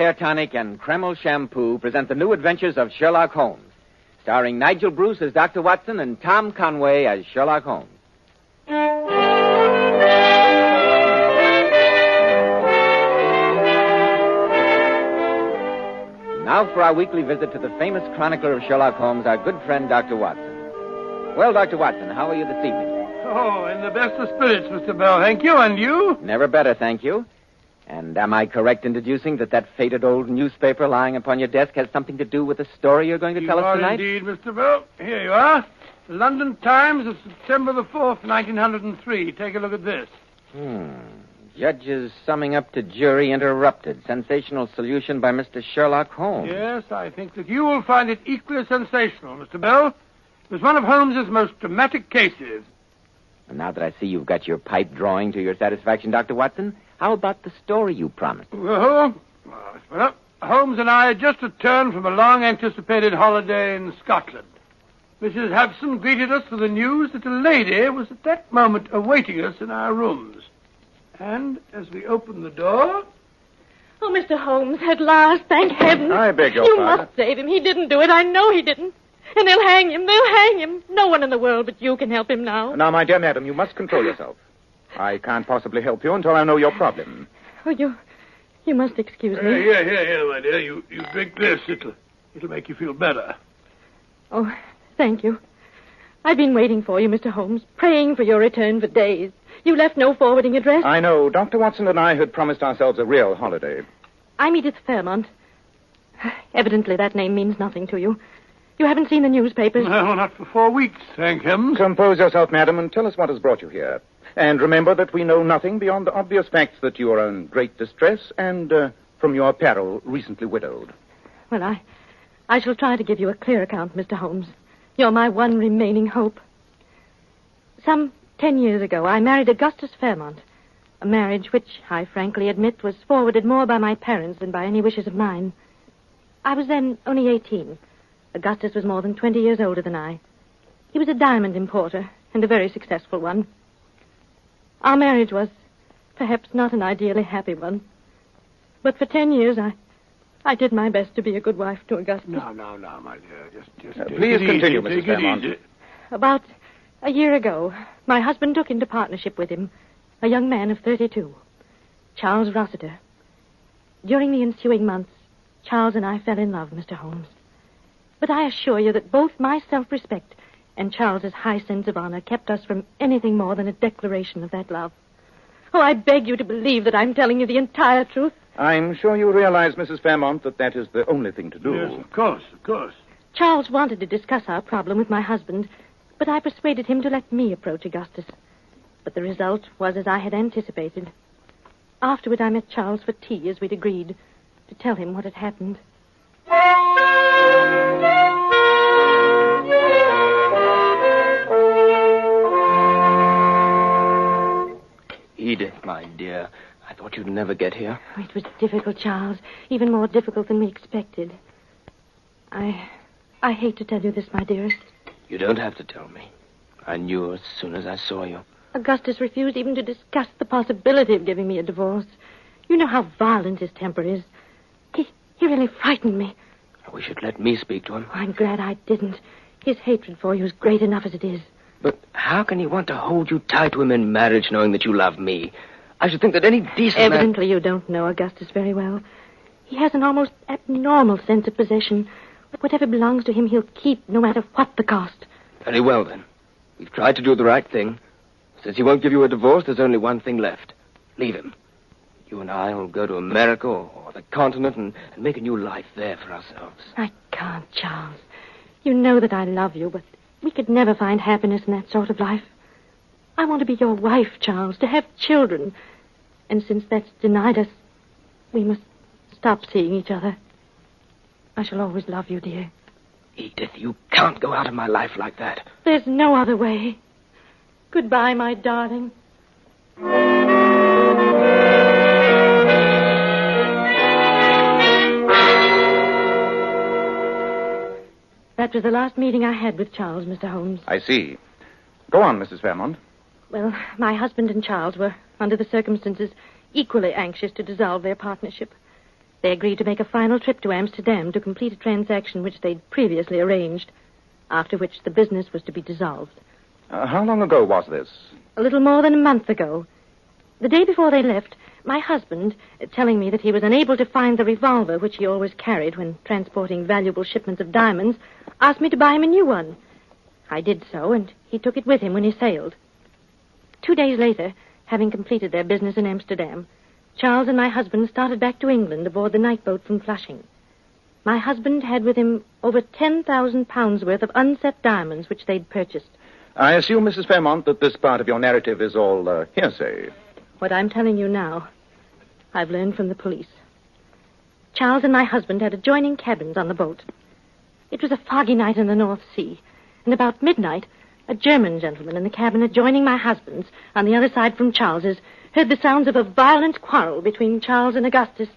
Hair Tonic and Kreml Shampoo present the new adventures of Sherlock Holmes, starring Nigel Bruce as Dr. Watson and Tom Conway as Sherlock Holmes. Now for our weekly visit to the famous chronicler of Sherlock Holmes, our good friend, Dr. Watson. Well, Dr. Watson, how are you this evening? Oh, in the best of spirits, Mr. Bell. Thank you. And you? Never better, thank you. And am I correct in deducing that faded old newspaper lying upon your desk has something to do with the story you're going to tell us tonight? Indeed, Mr. Bell. Here you are. The London Times of September the 4th, 1903. Take a look at this. Judges summing up to jury interrupted. Sensational solution by Mr. Sherlock Holmes. Yes, I think that you will find it equally sensational, Mr. Bell. It was one of Holmes's most dramatic cases. And now that I see you've got your pipe drawing to your satisfaction, Dr. Watson, how about the story you promised? Well, Holmes and I had just returned from a long-anticipated holiday in Scotland. Mrs. Hudson greeted us with the news that a lady was at that moment awaiting us in our rooms. And as we opened the door... Oh, Mr. Holmes, at last, thank heaven. I beg your pardon. pardon. You must save him. He didn't do it. I know he didn't. And they'll hang him. They'll hang him. No one in the world but you can help him now. Now, my dear madam, you must control yourself. I can't possibly help you until I know your problem. Oh, you must excuse me. Here, my dear. You drink this. It'll make you feel better. Oh, thank you. I've been waiting for you, Mr. Holmes, praying for your return for days. You left no forwarding address. I know. Dr. Watson and I had promised ourselves a real holiday. I'm Edith Fairmont. Evidently, that name means nothing to you. You haven't seen the newspapers? No, not for 4 weeks, thank heavens. Compose yourself, madam, and tell us what has brought you here. And remember that we know nothing beyond the obvious facts that you are in great distress and, from your peril, recently widowed. Well, I shall try to give you a clear account, Mr. Holmes. You're my one remaining hope. Some 10 years ago, I married Augustus Fairmont. A marriage which, I frankly admit, was forwarded more by my parents than by any wishes of mine. I was then only 18. Augustus was more than 20 years older than I. He was a diamond importer, and a very successful one. Our marriage was perhaps not an ideally happy one. But for 10 years, I did my best to be a good wife to Augustus. No, my dear. Just please continue, Mrs. Fairmont. About a year ago, my husband took into partnership with him a young man of 32, Charles Rossiter. During the ensuing months, Charles and I fell in love, Mr. Holmes. But I assure you that both my self-respect and Charles's high sense of honor kept us from anything more than a declaration of that love. Oh, I beg you to believe that I'm telling you the entire truth. I'm sure you realize, Mrs. Fairmont, that is the only thing to do. Yes, of course. Charles wanted to discuss our problem with my husband, but I persuaded him to let me approach Augustus. But the result was as I had anticipated. Afterward, I met Charles for tea, as we'd agreed, to tell him what had happened. Edith, my dear, I thought you'd never get here. Oh, it was difficult, Charles. Even more difficult than we expected. I hate to tell you this, my dearest. You don't have to tell me. I knew as soon as I saw you. Augustus refused even to discuss the possibility of giving me a divorce. You know how violent his temper is. He really frightened me. I wish you'd let me speak to him. I'm glad I didn't. His hatred for you is great enough as it is. But how can he want to hold you tied to him in marriage knowing that you love me? I should think that any decent Evidently you don't know Augustus very well. He has an almost abnormal sense of possession. Whatever belongs to him, he'll keep, no matter what the cost. Very well, then. We've tried to do the right thing. Since he won't give you a divorce, there's only one thing left. Leave him. You and I will go to America or the continent and make a new life there for ourselves. I can't, Charles. You know that I love you, but we could never find happiness in that sort of life. I want to be your wife, Charles, to have children. And since that's denied us, we must stop seeing each other. I shall always love you, dear. Edith, you can't go out of my life like that. There's no other way. Goodbye, my darling. That was the last meeting I had with Charles, Mr. Holmes. I see. Go on, Mrs. Fairmont. Well, my husband and Charles were, under the circumstances, equally anxious to dissolve their partnership. They agreed to make a final trip to Amsterdam to complete a transaction which they'd previously arranged, after which the business was to be dissolved. How long ago was this? A little more than a month ago. The day before they left, my husband, telling me that he was unable to find the revolver which he always carried when transporting valuable shipments of diamonds, asked me to buy him a new one. I did so, and he took it with him when he sailed. 2 days later, having completed their business in Amsterdam, Charles and my husband started back to England aboard the night boat from Flushing. My husband had with him over 10,000 pounds worth of unset diamonds which they'd purchased. I assume, Mrs. Fairmont, that this part of your narrative is all hearsay. What I'm telling you now, I've learned from the police. Charles and my husband had adjoining cabins on the boat. It was a foggy night in the North Sea, and about midnight, a German gentleman in the cabin adjoining my husband's, on the other side from Charles's, heard the sounds of a violent quarrel between Charles and Augustus.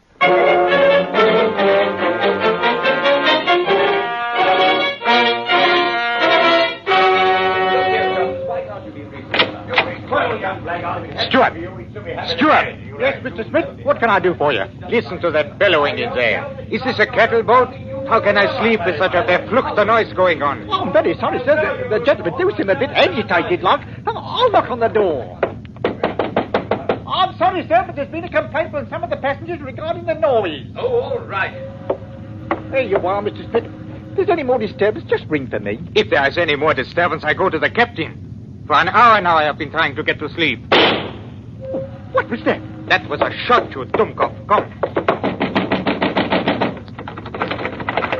Stewart! Stewart! Yes, Mr. Smith? What can I do for you? Listen to that bellowing in there. Is this a cattle boat? How can I sleep with such a verfluchte noise going on? Oh, I'm very sorry, sir. The gentleman do seem a bit agitated, like. I'll knock on the door. I'm sorry, sir, but there's been a complaint from some of the passengers regarding the noise. Oh, all right. There you are, Mr. Smith. If there's any more disturbance, just ring for me. If there is any more disturbance, I go to the captain. For an hour now I have been trying to get to sleep. Oh, what was that? That was a shot, you Dummkopf. Come.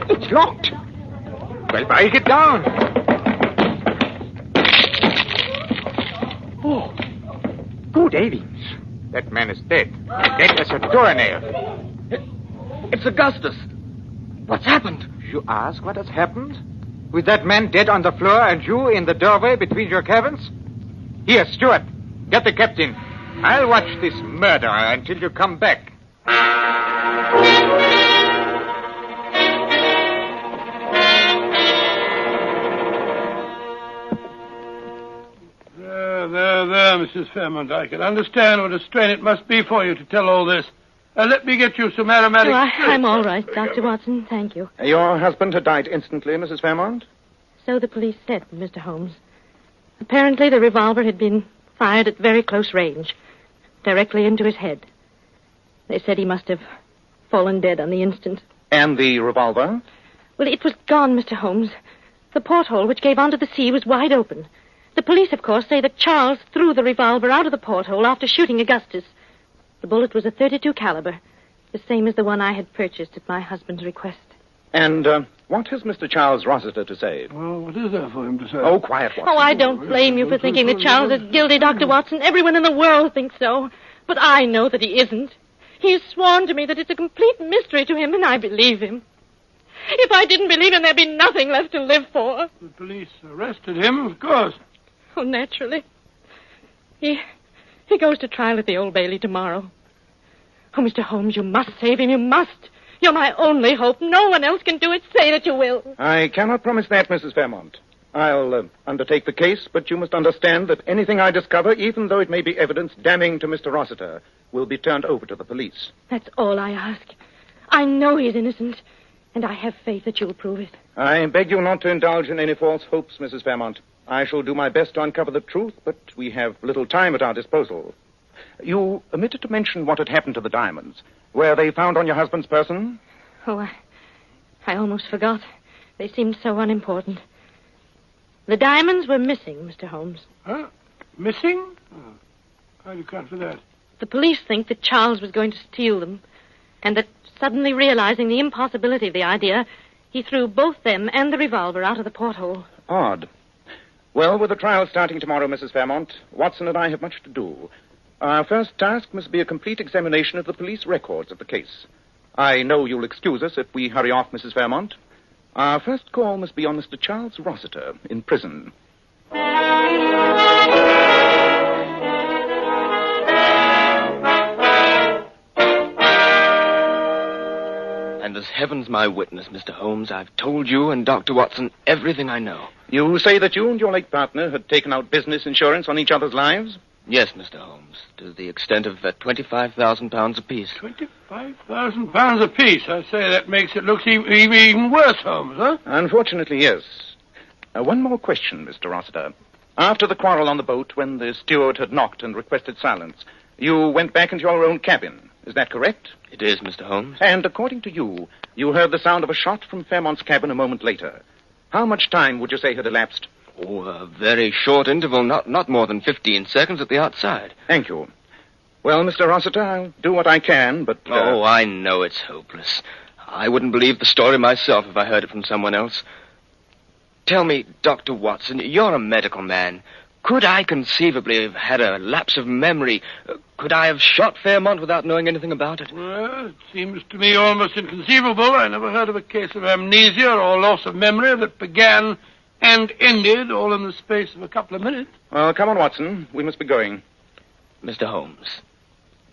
It's locked. Well, break it down. Oh, good heavens. That man is dead. Dead as a doornail. It's Augustus. What's happened? You ask what has happened? With that man dead on the floor and you in the doorway between your cabins? Here, Stewart, get the captain. I'll watch this murder until you come back. There, Mrs. Fairmont. I can understand what a strain it must be for you to tell all this. Let me get you some aromatic... I'm all right, Dr. Watson. Thank you. Your husband had died instantly, Mrs. Fairmont? So the police said, Mr. Holmes. Apparently the revolver had been fired at very close range, directly into his head. They said he must have fallen dead on the instant. And the revolver? Well, it was gone, Mr. Holmes. The porthole which gave onto the sea was wide open. The police, of course, say that Charles threw the revolver out of the porthole after shooting Augustus. The bullet was a .32 caliber, the same as the one I had purchased at my husband's request. And what has Mr. Charles Rossiter to say? Well, what is there for him to say? Oh, quiet, Watson. Oh, I don't blame you for thinking that Charles is guilty, Dr. Watson. Everyone in the world thinks so. But I know that he isn't. He's sworn to me that it's a complete mystery to him, and I believe him. If I didn't believe him, there'd be nothing left to live for. The police arrested him, of course. Oh, naturally. He goes to trial at the Old Bailey tomorrow. Oh, Mr. Holmes, you must save him. You must. You're my only hope. No one else can do it. Say that you will. I cannot promise that, Mrs. Fairmont. I'll undertake the case, but you must understand that anything I discover, even though it may be evidence damning to Mr. Rossiter, will be turned over to the police. That's all I ask. I know he's innocent, and I have faith that you'll prove it. I beg you not to indulge in any false hopes, Mrs. Fairmont. I shall do my best to uncover the truth, but we have little time at our disposal. You omitted to mention what had happened to the diamonds. Were they found on your husband's person? Oh, I almost forgot. They seemed so unimportant. The diamonds were missing, Mr. Holmes. Huh? Missing? Oh. How do you account for that? The police think that Charles was going to steal them, and that suddenly realizing the impossibility of the idea, he threw both them and the revolver out of the porthole. Odd. Well, with the trial starting tomorrow, Mrs. Fairmont, Watson and I have much to do. Our first task must be a complete examination of the police records of the case. I know you'll excuse us if we hurry off, Mrs. Fairmont. Our first call must be on Mr. Charles Rossiter in prison. And as heaven's my witness, Mr. Holmes, I've told you and Dr. Watson everything I know. You say that you and your late partner had taken out business insurance on each other's lives? Yes, Mr. Holmes, to the extent of £25,000 apiece. £25,000 apiece. I say that makes it look even worse, Holmes, huh? Unfortunately, yes. One more question, Mr. Rossiter. After the quarrel on the boat, when the steward had knocked and requested silence, you went back into your own cabin. Is that correct? It is, Mr. Holmes. And according to you, you heard the sound of a shot from Fairmont's cabin a moment later. How much time would you say had elapsed? Oh, a very short interval, not more than 15 seconds at the outside. Thank you. Well, Mr. Rossiter, I'll do what I can, but... Oh, I know it's hopeless. I wouldn't believe the story myself if I heard it from someone else. Tell me, Dr. Watson, you're a medical man. Could I conceivably have had a lapse of memory? Could I have shot Fairmont without knowing anything about it? Well, it seems to me almost inconceivable. I never heard of a case of amnesia or loss of memory that began and ended all in the space of a couple of minutes. Well, come on, Watson. We must be going. Mr. Holmes,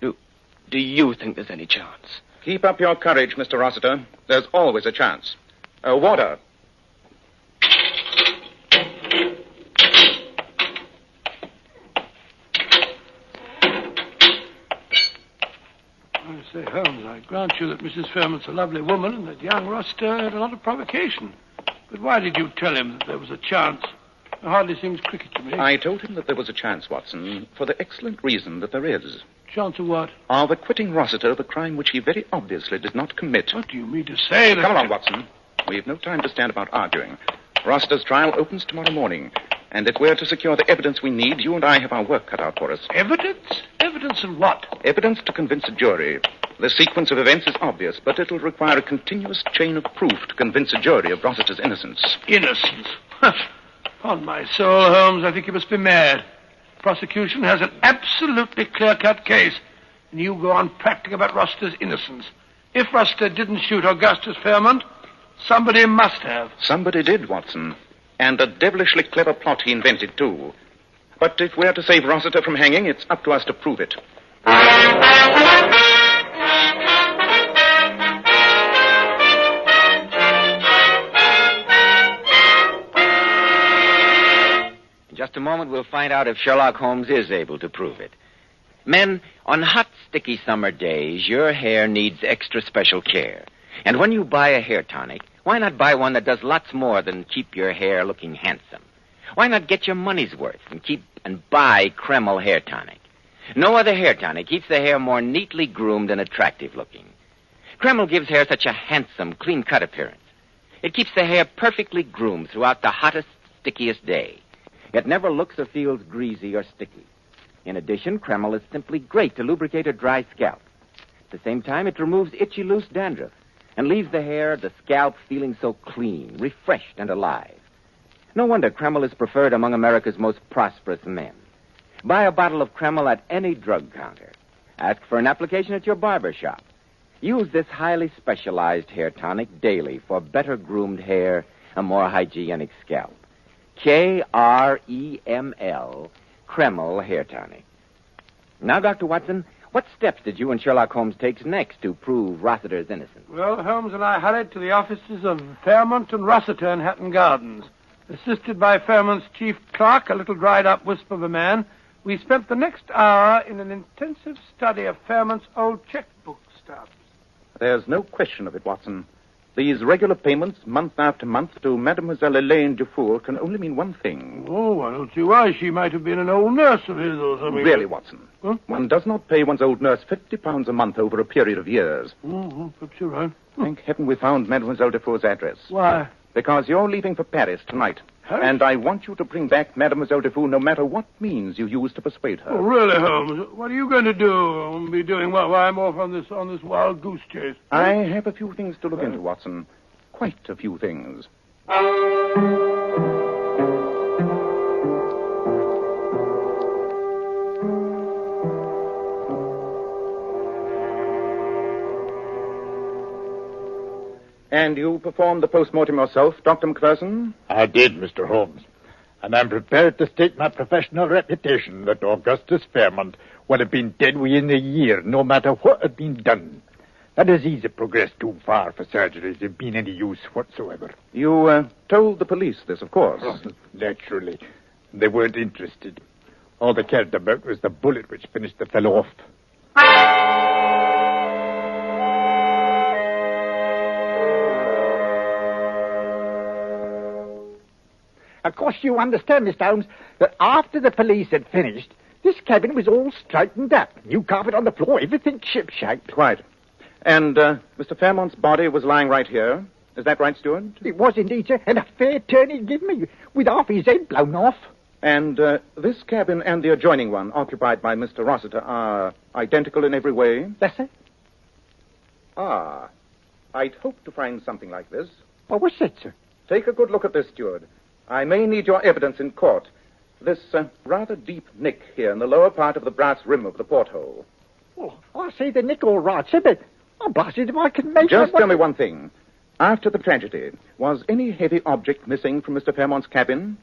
do you think there's any chance? Keep up your courage, Mr. Rossiter. There's always a chance. Water. I say, Holmes, I grant you that Mrs. Fairmont's a lovely woman and that young Rossiter had a lot of provocation. But why did you tell him that there was a chance? It hardly seems cricket to me. I told him that there was a chance, Watson, for the excellent reason that there is. Chance of what? Of acquitting Rossiter of a crime which he very obviously did not commit. What do you mean to say? Come along, Watson. We've no time to stand about arguing. Rossiter's trial opens tomorrow morning. And if we're to secure the evidence we need, you and I have our work cut out for us. Evidence? Evidence of what? Evidence to convince a jury. The sequence of events is obvious, but it'll require a continuous chain of proof to convince a jury of Rossiter's innocence. Innocence? On my soul, Holmes, I think you must be mad. The prosecution has an absolutely clear-cut case, and you go on practicing about Rossiter's innocence. If Rossiter didn't shoot Augustus Fairmont, somebody must have. Somebody did, Watson. And a devilishly clever plot he invented, too. But if we're to save Rossiter from hanging, it's up to us to prove it. In just a moment, we'll find out if Sherlock Holmes is able to prove it. Men, on hot, sticky summer days, your hair needs extra special care. And when you buy a hair tonic, why not buy one that does lots more than keep your hair looking handsome? Why not get your money's worth and buy Kreml Hair Tonic? No other hair tonic keeps the hair more neatly groomed and attractive looking. Kreml gives hair such a handsome, clean-cut appearance. It keeps the hair perfectly groomed throughout the hottest, stickiest day. It never looks or feels greasy or sticky. In addition, Kreml is simply great to lubricate a dry scalp. At the same time, it removes itchy, loose dandruff and leaves the scalp, feeling so clean, refreshed, and alive. No wonder Kreml is preferred among America's most prosperous men. Buy a bottle of Kreml at any drug counter. Ask for an application at your barber shop. Use this highly specialized hair tonic daily for better groomed hair, a more hygienic scalp. Kreml, Kreml Hair Tonic. Now, Dr. Watson, what steps did you and Sherlock Holmes take next to prove Rossiter's innocence? Well, Holmes and I hurried to the offices of Fairmont and Rossiter in Hatton Gardens. Assisted by Fairmont's chief clerk, a little dried-up wisp of a man, we spent the next hour in an intensive study of Fairmont's old checkbook stubs. There's no question of it, Watson. These regular payments, month after month, to Mademoiselle Elaine Dufour can only mean one thing. Oh, I don't see why. She might have been an old nurse of his or something. Really, Watson? Huh? One does not pay one's old nurse £50 a month over a period of years. Oh, perhaps you're right. Thank heaven we found Mademoiselle Dufour's address. Why? Because you're leaving for Paris tonight. Paris? And I want you to bring back Mademoiselle Dufour no matter what means you use to persuade her. Oh, really, Holmes? What are you going to do? Be doing what while I'm off on this wild goose chase? I have a few things to look into, Watson. Quite a few things. And you performed the post-mortem yourself, Dr. Macpherson? I did, Mr. Holmes. And I'm prepared to stake my professional reputation that Augustus Fairmont would have been dead within a year, no matter what had been done. That disease had progressed too far for surgery to be any use whatsoever. You told the police this, of course. Oh, naturally. They weren't interested. All they cared about was the bullet which finished the fellow off. Of course, you understand, Mr. Holmes, that after the police had finished, this cabin was all straightened up. New carpet on the floor, everything ship-shape. Quite. And Mr. Fairmont's body was lying right here. Is that right, Steward? It was indeed, sir, and a fair turn he'd given me, with half his head blown off. And this cabin and the adjoining one, occupied by Mr. Rossiter, are identical in every way? Yes, sir. Ah, I'd hoped to find something like this. Well, what's that, sir? Take a good look at this, Steward. I may need your evidence in court. This rather deep nick here in the lower part of the brass rim of the porthole. Well, I see the nick all right, sir, but I'm blasted if I can make Just it. tell me one thing. After the tragedy, was any heavy object missing from Mr. Fairmont's cabin?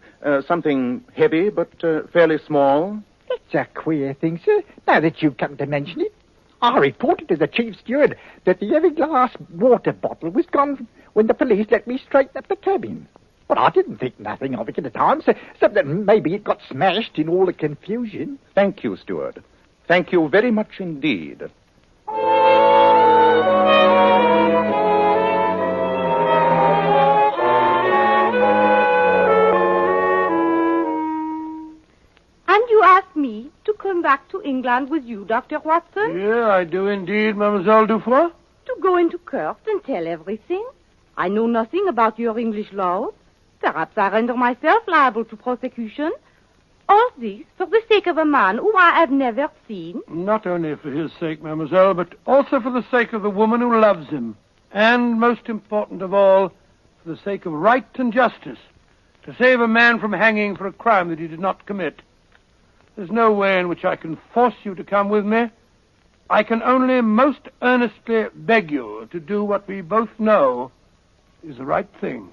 Something heavy but fairly small? That's a queer thing, sir, now that you come to mention it. I reported to the chief steward that the heavy glass water bottle was gone when the police let me straighten up the cabin. But I didn't think nothing of it at the time, so except that maybe it got smashed in all the confusion. Thank you, Steward. Thank you very much indeed. And you asked me to come back to England with you, Dr. Watson? Yeah, I do indeed, Mademoiselle Dufour. To go into court and tell everything? I know nothing about your English laws. Perhaps I render myself liable to prosecution. All this for the sake of a man whom I have never seen. Not only for his sake, Mademoiselle, but also for the sake of the woman who loves him. And, most important of all, for the sake of right and justice. To save a man from hanging for a crime that he did not commit. There's no way in which I can force you to come with me. I can only most earnestly beg you to do what we both know is the right thing.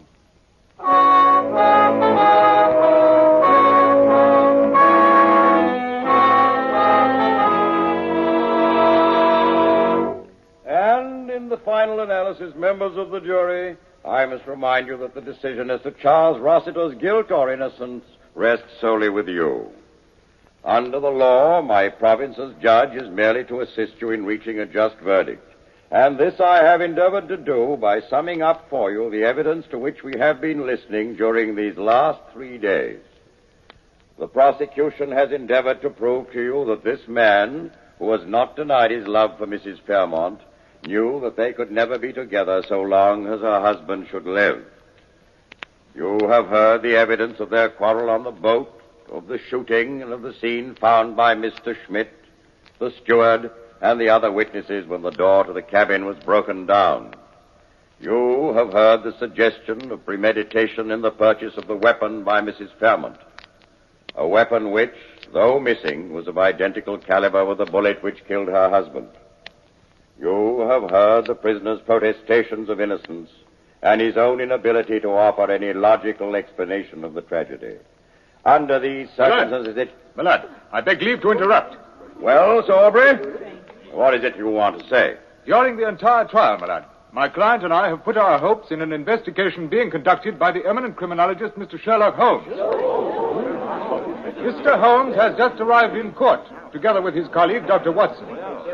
And in the final analysis, members of the jury, I must remind you that the decision as to Charles Rossiter's guilt or innocence rests solely with you. Under the law, my province as judge is merely to assist you in reaching a just verdict. And this I have endeavored to do by summing up for you the evidence to which we have been listening during these last 3 days. The prosecution has endeavored to prove to you that this man, who has not denied his love for Mrs. Fairmont, knew that they could never be together so long as her husband should live. You have heard the evidence of their quarrel on the boat, of the shooting, and of the scene found by Mr. Schmidt, the steward, and the other witnesses when the door to the cabin was broken down. You have heard the suggestion of premeditation in the purchase of the weapon by Mrs. Fairmont, a weapon which, though missing, was of identical caliber with the bullet which killed her husband. You have heard the prisoner's protestations of innocence and his own inability to offer any logical explanation of the tragedy. Under these circumstances, My lad, I beg leave to interrupt. Well, Sir Aubrey, what is it you want to say? During the entire trial, my lad, my client and I have put our hopes in an investigation being conducted by the eminent criminologist, Mr. Sherlock Holmes. Mr. Holmes has just arrived in court, together with his colleague, Dr. Watson,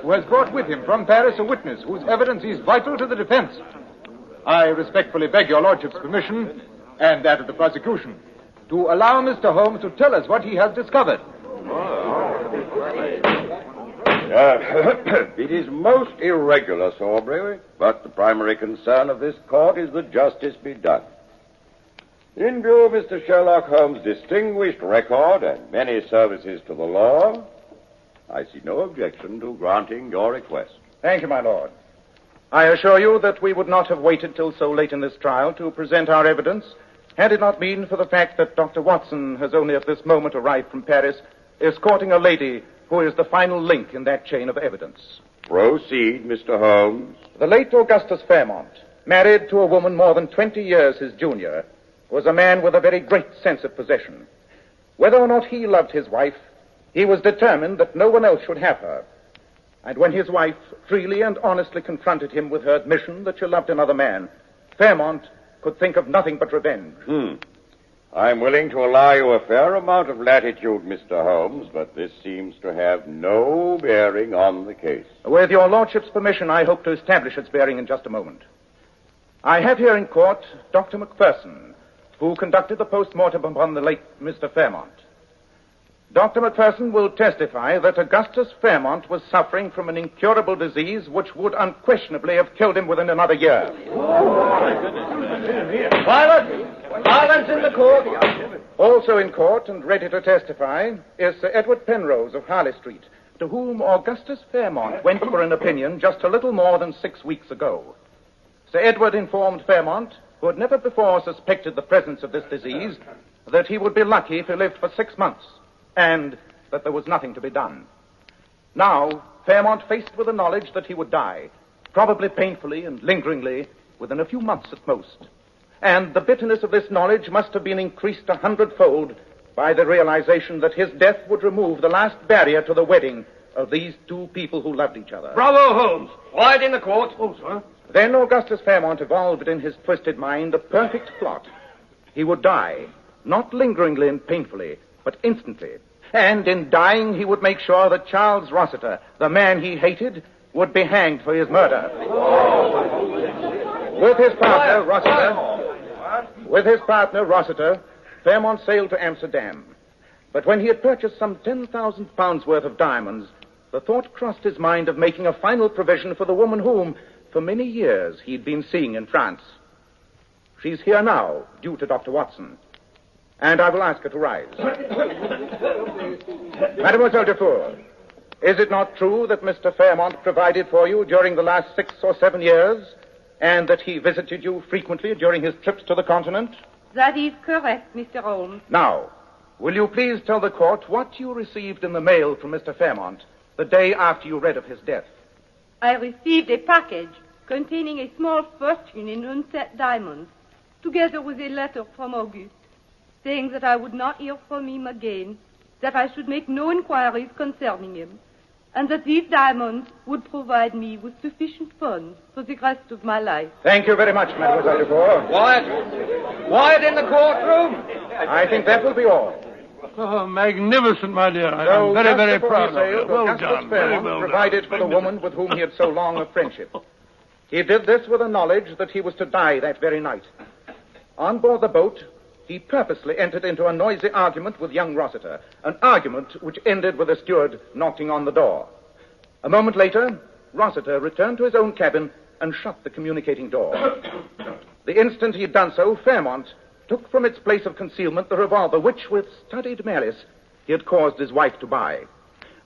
who has brought with him from Paris a witness whose evidence is vital to the defense. I respectfully beg your lordship's permission, and that of the prosecution, to allow Mr. Holmes to tell us what he has discovered. It is most irregular, Sir Aubrey, but the primary concern of this court is that justice be done. In view of Mr. Sherlock Holmes' distinguished record and many services to the law, I see no objection to granting your request. Thank you, my lord. I assure you that we would not have waited till so late in this trial to present our evidence had it not been for the fact that Dr. Watson has only at this moment arrived from Paris, escorting a lady who is the final link in that chain of evidence. Proceed, Mr. Holmes. The late Augustus Fairmont, married to a woman more than 20 years his junior, was a man with a very great sense of possession. Whether or not he loved his wife, he was determined that no one else should have her. And when his wife freely and honestly confronted him with her admission that she loved another man, Fairmont could think of nothing but revenge. I'm willing to allow you a fair amount of latitude, Mr. Holmes, but this seems to have no bearing on the case. With your lordship's permission, I hope to establish its bearing in just a moment. I have here in court Dr. Macpherson, who conducted the post-mortem upon the late Mr. Fairmont. Dr. Macpherson will testify that Augustus Fairmont was suffering from an incurable disease which would unquestionably have killed him within another year. Silence in the court. Also in court and ready to testify is Sir Edward Penrose of Harley Street, to whom Augustus Fairmont went for an opinion just a little more than 6 weeks ago. Sir Edward informed Fairmont, who had never before suspected the presence of this disease, that he would be lucky if he lived for 6 months, and that there was nothing to be done. Now, Fairmont, faced with the knowledge that he would die, probably painfully and lingeringly, within a few months at most. And the bitterness of this knowledge must have been increased 100-fold by the realization that his death would remove the last barrier to the wedding of these two people who loved each other. Bravo, Holmes. Quiet in the court. Oh, sir. Then Augustus Fairmont evolved in his twisted mind a perfect plot. He would die, not lingeringly and painfully, but instantly. And in dying, he would make sure that Charles Rossiter, the man he hated, would be hanged for his murder. With his partner, Rossiter, Fairmont sailed to Amsterdam. But when he had purchased some 10,000 pounds worth of diamonds, the thought crossed his mind of making a final provision for the woman whom, for many years, he'd been seeing in France. She's here now, due to Dr. Watson. And I will ask her to rise. Mademoiselle Dufour, is it not true that Mr. Fairmont provided for you during the last 6 or 7 years, and that he visited you frequently during his trips to the continent? That is correct, Mr. Holmes. Now, will you please tell the court what you received in the mail from Mr. Fairmont the day after you read of his death? I received a package containing a small fortune in unset diamonds, together with a letter from Auguste, saying that I would not hear from him again, that I should make no inquiries concerning him, and that these diamonds would provide me with sufficient funds for the rest of my life. Thank you very much, Mademoiselle Dufour. Quiet in the courtroom. I think that will be all. Oh, magnificent, my dear. I'm very, very proud of you. Well done. Very well provided for the woman with whom he had so long a friendship. He did this with the knowledge that he was to die that very night. On board the boat, he purposely entered into a noisy argument with young Rossiter, an argument which ended with the steward knocking on the door. A moment later, Rossiter returned to his own cabin and shut the communicating door. The instant he had done so, Fairmont took from its place of concealment the revolver which, with studied malice, he had caused his wife to buy.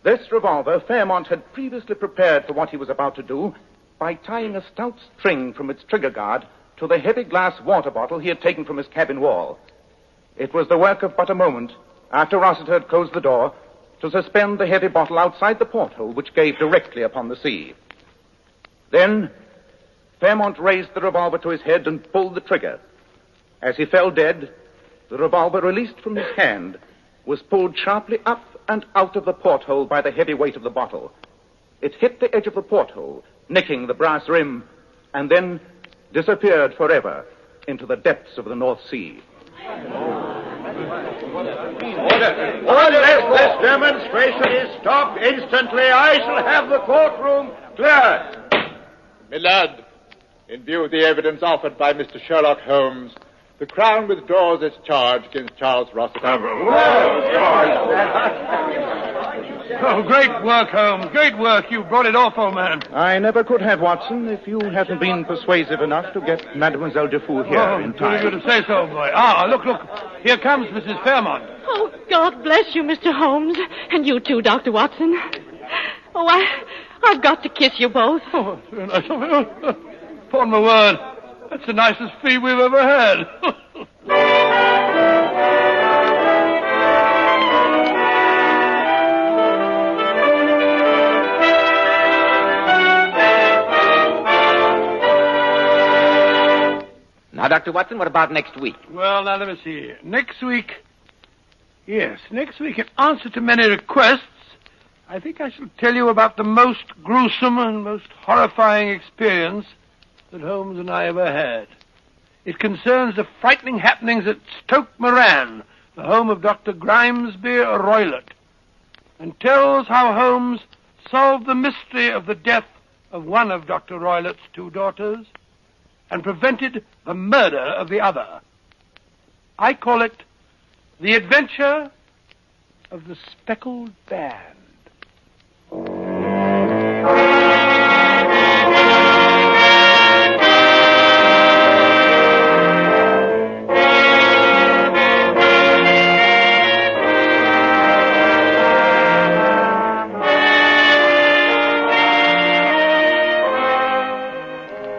This revolver Fairmont had previously prepared for what he was about to do by tying a stout string from its trigger guard to the heavy glass water bottle he had taken from his cabin wall. It was the work of but a moment, after Rossiter had closed the door, to suspend the heavy bottle outside the porthole which gave directly upon the sea. Then Fairmont raised the revolver to his head and pulled the trigger. As he fell dead, the revolver, released from his hand, was pulled sharply up and out of the porthole by the heavy weight of the bottle. It hit the edge of the porthole, nicking the brass rim, and then disappeared forever into the depths of the North Sea. Unless this demonstration is stopped instantly, I shall have the courtroom cleared. My lord, in view of the evidence offered by Mr. Sherlock Holmes, the Crown withdraws its charge against Charles Rossiter. Oh, great work, Holmes. Great work. You brought it off, old man. I never could have, Watson, if you hadn't been persuasive enough to get Mademoiselle Dufour here in time. Good to say so, boy. Ah, look. Here comes Mrs. Fairmont. Oh, God bless you, Mr. Holmes. And you too, Dr. Watson. Oh, I've got to kiss you both. Oh, that's very nice of you. Upon my word, that's the nicest fee we've ever had. Now, Dr. Watson, what about next week? Well, now, let me see. Next week, in answer to many requests, I think I shall tell you about the most gruesome and most horrifying experience that Holmes and I ever had. It concerns the frightening happenings at Stoke Moran, the home of Dr. Grimesby Roylott, and tells how Holmes solved the mystery of the death of one of Dr. Roylott's two daughters and prevented the murder of the other. I call it The Adventure of the Speckled Band.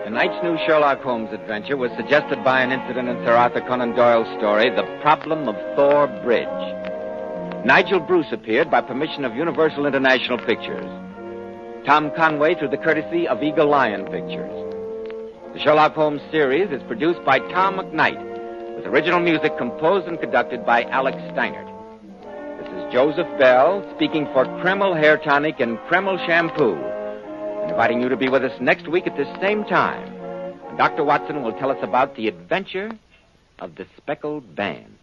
Tonight's new Sherlock Holmes adventure was suggested by an incident in Sir Arthur Conan Doyle's story, The Problem of Thor Bridge. Nigel Bruce appeared by permission of Universal International Pictures. Tom Conway through the courtesy of Eagle Lion Pictures. The Sherlock Holmes series is produced by Tom McKnight, with original music composed and conducted by Alex Steinert. This is Joseph Bell speaking for Kreml Hair Tonic and Kreml Shampoo, inviting you to be with us next week at this same time. And Dr. Watson will tell us about the adventure of the Speckled Band.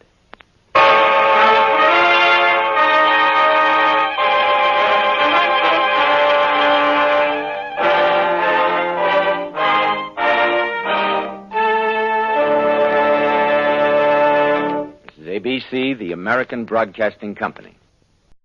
This is ABC, the American Broadcasting Company.